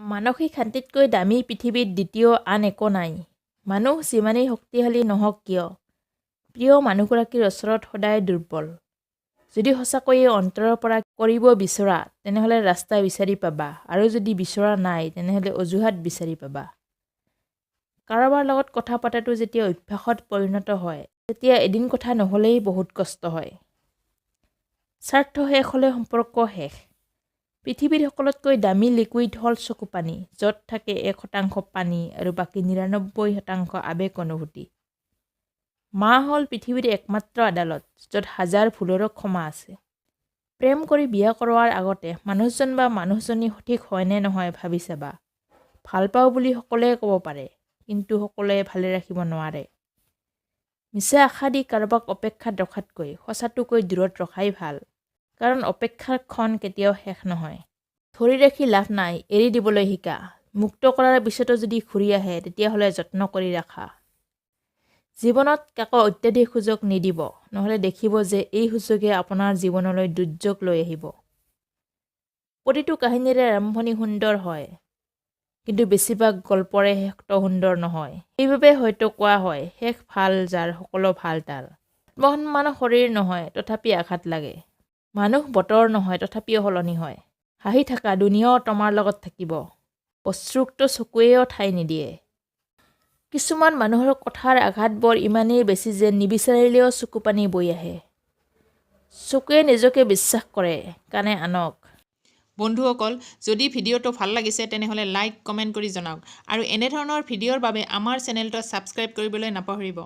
মানসিক শান্তিতকৈ দামী পৃথিৱীত দ্বিতীয় আন একো নাই। মানুহ যিমানেই শক্তিশালী নহওক কিয়, প্ৰিয় মানুহগৰাকীৰ ওচৰত সদায় দুৰ্বল। যদি সঁচাকৈয়ে অন্তৰৰ পৰা কৰিব বিচৰা, তেনেহ'লে ৰাস্তা বিচাৰি পাবা, আৰু যদি বিচৰা নাই, তেনেহ'লে অজুহাত বিচাৰি পাবা। কাৰোবাৰ লগত কথা পতাটো যেতিয়া অভ্যাসত পৰিণত হয়, তেতিয়া এদিন কথা নহ'লেই বহুত কষ্ট হয়। স্বাৰ্থ শেষ হ'লে সম্পৰ্ক শেষ। পৃথিৱীৰ সকলোতকৈ দামী লিকুইড হ'ল চকু পানী, য'ত থাকে 1% পানী আৰু বাকী 99% আৱেগ অনুভূতি। মা হ'ল পৃথিৱীৰ একমাত্ৰ আদালত, য'ত হাজাৰ ভুলৰো ক্ষমা আছে। প্ৰেম কৰি বিয়া কৰোৱাৰ আগতে মানুহজন বা মানুহজনী সঠিক হয় নে নহয় ভাবি চাবা। ভাল পাওঁ বুলি সকলোৱে ক'ব পাৰে, কিন্তু সকলোৱে ভালে ৰাখিব নোৱাৰে। মিছা আশা দি কাৰোবাক অপেক্ষাত ৰখাতকৈ সঁচাটোকৈ দূৰত ৰখাই ভাল, কাৰণ অপেক্ষাৰ ক্ষণ কেতিয়াও শেষ নহয়। ধৰি ৰাখি লাভ নাই, এৰি দিবলৈ শিকা। মুক্ত কৰাৰ পিছতো যদি ঘূৰি আহে, তেতিয়াহ'লে যত্ন কৰি ৰাখা। জীৱনত কাকো অত্যাধিক সুযোগ নিদিব, নহ'লে দেখিব যে এই সুযোগে আপোনাৰ জীৱনলৈ দুৰ্যোগ লৈ আহিব। প্ৰতিটো কাহিনীৰে আৰম্ভণি সুন্দৰ হয়, কিন্তু বেছিভাগ গল্পৰে শেষটো সুন্দৰ নহয়। সেইবাবে হয়তো কোৱা হয়, শেষ ভাল যাৰ সকলো ভাল তাৰ। আত্মসন্মান শৰীৰ নহয়, তথাপি আঘাত লাগে। মানুহ বতৰ নহয়, তথাপিও সলনি হয়। হাঁহি থাকা, দুনিয়াও তোমাৰ লগত থাকিব। অশ্ৰুক্ত চকুৱেও ঠাই নিদিয়ে। কিছুমান মানুহৰ কথাৰ আঘাতবোৰ ইমানেই বেছি যে নিবিচাৰিলেও চকু পানী বৈ আহে। চকুৱে নিজকে বিশ্বাস কৰে, কাণে আনক। বন্ধুসকল, যদি ভিডিঅ'টো ভাল লাগিছে তেনেহ'লে লাইক, কমেণ্ট কৰি জনাওক, আৰু এনেধৰণৰ ভিডিঅ'ৰ বাবে আমাৰ চেনেলটো ছাবস্ক্ৰাইব কৰিবলৈ নাপাহৰিব।